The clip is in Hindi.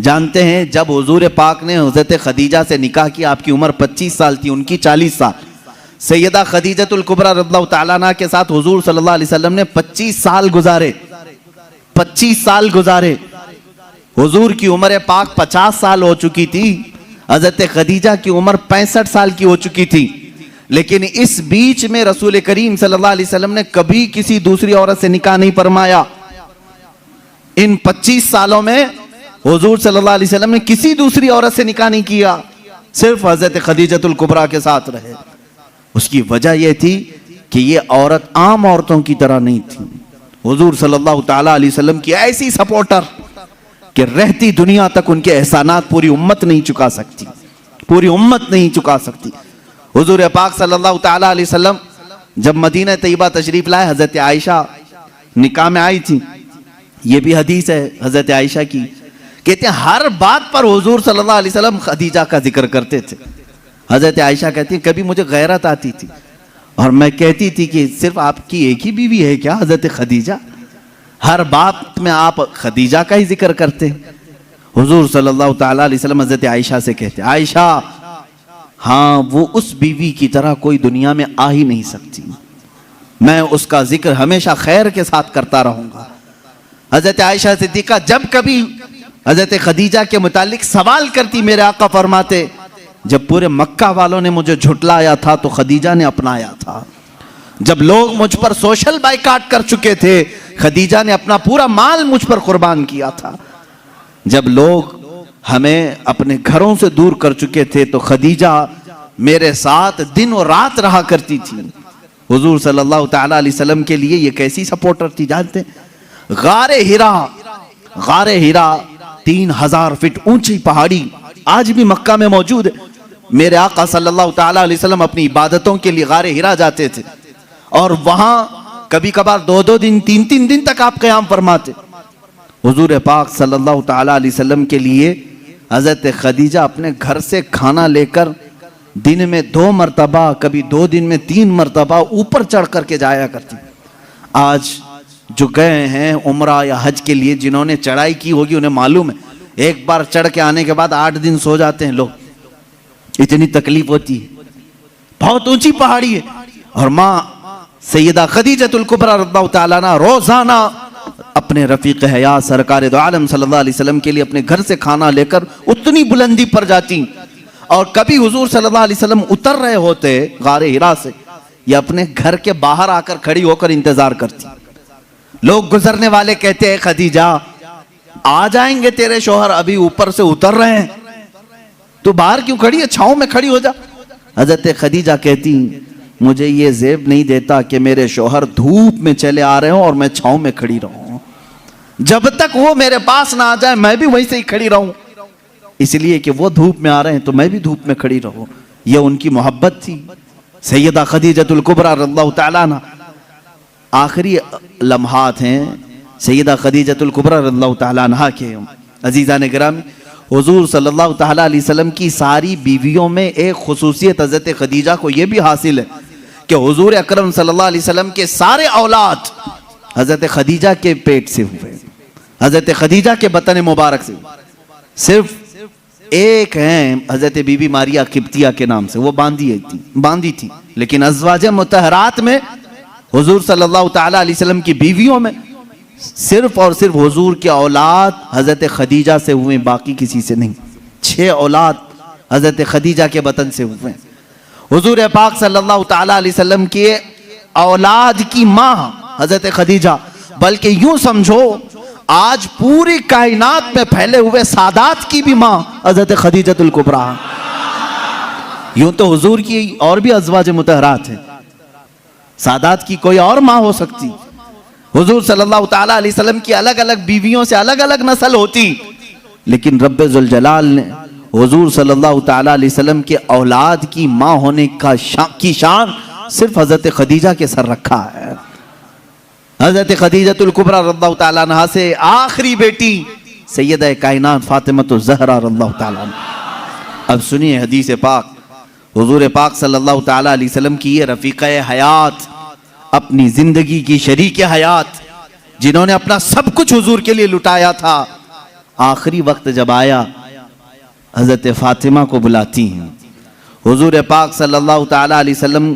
जानते हैं जब हुजूर पाक ने हज़रत खदीजा से निकाह किया, आपकी उम्र 25 साल थी, उनकी 40 साल। सैयदा खदीजतुल कुबरा रज़ियल्लाहु ताला अन्हा के साथ हुजूर सल्लल्लाहु अलैहि वसल्लम ने 25 साल गुजारे। 25 साल गुजारे। हुजूर की उम्र पाक 50 साल हो चुकी थी, हज़रत खदीजा की उम्र 65 साल की हो चुकी थी। लेकिन इस बीच में रसूल करीम सल्लल्लाहु अलैहि वसल्लम ने कभी किसी दूसरी औरत से निकाह नहीं फरमाया। इन 25 सालों में हुजूर सल्लल्लाहु अलैहि वसल्लम ने किसी दूसरी औरत से निकाह नहीं किया, सिर्फ हज़रत खदीजतुल कुबरा के साथ रहे। उसकी वजह यह थी कि ये औरत आम औरतों की तरह नहीं थी। हुजूर सल्लल्लाहु ताला अलैहि वसल्लम की ऐसी सपोर्टर कि रहती दुनिया तक उनके एहसानात पूरी उम्मत नहीं चुका सकती, पूरी उम्मत नहीं चुका सकती। हुजूर पाक सल्लल्लाहु ताला अलैहि वसल्लम जब मदीना तैयबा तशरीफ लाए, हज़रत आयशा निकाह में आई थी। ये भी हदीस है हज़रत आयशा की, कहते हैं हर बात पर हुजूर सल्लल्लाहु अलैहि वसल्लम खदीजा का जिक्र करते थे। हज़रत आयशा कहती है कभी मुझे गैरत आती थी और मैं कहती थी कि सिर्फ आपकी एक ही बीवी है क्या हज़रत खदीजा? हर बात में आप खदीजा का ही जिक्र करते हैं। हुजूर सल्लल्लाहु ताला अलैहि वसल्लम हज़रत आयशा से कहते, आयशा हाँ, वो उस बीवी की तरह कोई दुनिया में आ ही नहीं सकती, मैं उसका जिक्र हमेशा खैर के साथ करता रहूंगा। हज़रत आयशा सिद्दीक़ा जब कभी हज़रत खदीजा के मुतालिक सवाल करती, मेरे आका फरमाते जब पूरे मक्का वालों ने मुझे झुटलाया था तो खदीजा ने अपनाया था। जब लोग मुझ पर सोशल बाइकाट कर चुके थे, खदीजा ने अपना पूरा माल मुझ पर कुर्बान किया था। जब लोग हमें अपने घरों से दूर कर चुके थे तो खदीजा मेरे साथ दिन और रात रहा करती थी। हुजूर सल्लल्लाहु ताला अलैहि वसल्लम के लिए ये कैसी सपोर्टर थी जानते? गारे हिरा 3000 फीट ऊंची पहाड़ी आज भी मक्का में मौजूद है। मेरे आका सल्लल्लाहु ताला अलैहि वसल्लम अपनी इबादतों के लिए गारे हिरा जाते थे और वहां कभी कभार 2-2 दिन 3-3 दिन तक आप क़याम फरमाते। हुजूर पाक सल्लल्लाहु ताला अलैहि वसल्लम के लिए हज़रत खदीजा अपने घर से खाना लेकर दिन में 2 मरतबा, कभी 2 दिन में 3 मरतबा ऊपर चढ़ करके जाया करती। आज जो गए हैं उम्रा या हज के लिए, जिन्होंने चढ़ाई की होगी उन्हें मालूम है, एक बार चढ़ के आने के बाद 8 दिन सो जाते हैं लोग, इतनी तकलीफ होती है। बहुत ऊंची पहाड़ी है और माँ सैयदा खदीजतुल कुबरा रज़ियल्लाहु ताला अन्हा रोजाना अपने रफीक हयात सरकार दो आलम सल्लल्लाहु अलैहि वसल्लम के लिए अपने घर से खाना लेकर उतनी बुलंदी पर जाती। और कभी हुजूर सल्लल्लाहु अलैहि वसल्लम उतर रहे होते गारे हिरा से, या अपने घर के बाहर आकर खड़ी होकर इंतजार करती। लोग गुजरने वाले कहते हैं खदीजा आ जाएंगे तेरे शोहर, अभी ऊपर से उतर रहे हैं, तो बाहर क्यों खड़ी है, छांव में खड़ी हो जा। हज़रत खदीजा कहती मुझे ये ज़ेब नहीं देता कि मेरे शोहर धूप में चले आ रहे हो और मैं छांव में खड़ी रहूं, जब तक वो मेरे पास ना आ जाए मैं भी वहीं से ही खड़ी रहूं, इसलिए कि वो धूप में आ रहे हैं तो मैं भी धूप में खड़ी रहूं। ये उनकी मोहब्बत थी। सैयदा खदीजतुल कुबरा रज़ियल्लाहु ताला अन्हा, आखिरी लम्हात हैं सैयदा खदीजतुल कुबरा रज़ियल्लाहु ताला अन्हा के। अजीज़ान गिरामी, हुजूर सल्लल्लाहु ताला अलैहि वसल्लम की सारी बीवियों में एक खुसूसियत हज़रत खदीजा को यह भी हासिल है कि हुजूर अकरम सल्लल्लाहु अलैहि वसल्लम के सारे औलाद हज़रत खदीजा के पेट से हुए, हज़रत खदीजा के बतन मुबारक से। सिर्फ एक हैं हज़रत बीबी मारिया किब्तिया के नाम से, वो बांदी थी, लेकिन अज़वाज मुतहरात में हुजूर सल्लल्लाहु ताला अलैहि वसल्लम की बीवियों में सिर्फ और सिर्फ हुजूर के औलाद हज़रत खदीजा से हुए, बाकी किसी से नहीं। 6 औलाद हज़रत खदीजा के बतन से हुए। हुजूर पाक सल्लल्लाहु ताला अलैहि वसल्लम के औलाद की माँ हज़रत खदीजा, बल्कि यूं समझो आज पूरी कायनात में फैले हुए सादात की भी माँ हज़रत खदीजतुल कुबरा। यूं तो हुजूर की और भी अज़वाज मुतहरात है, सादात की कोई और माँ हो सकती। हुजूर सल्लल्लाहु ताला अलैहि वसल्लम की अलग अलग बीवियों से अलग अलग नस्ल होती, लेकिन रब्बे जुल जलाल ने हुजूर सल्लल्लाहु ताला अलैहि वसल्लम के औलाद की माँ होने की शान सिर्फ हज़रत खदीजा के सर रखा है। हज़रत खदीजतुल कुबरा रज़ियल्लाहु ताला अन्हा से आखिरी बेटी सैयदा कायनात फातिमतुज़ ज़हरा रज़ियल्लाहु ताला अन्हा। अब सुनिए हदीस पाक, हुजूर पाक सल्लल्लाहु ताला अलैहि वसल्लम की ये रफ़ीक़े हयात, अपनी जिंदगी की शरीक हयात, जिन्होंने अपना सब कुछ हुजूर के लिए लुटाया था, आखिरी वक्त जब आया, हज़रत फ़ातिमा को बुलाती हैं। हुज़ूर पाक सल्लल्लाहु ताला अलैहि वसल्लम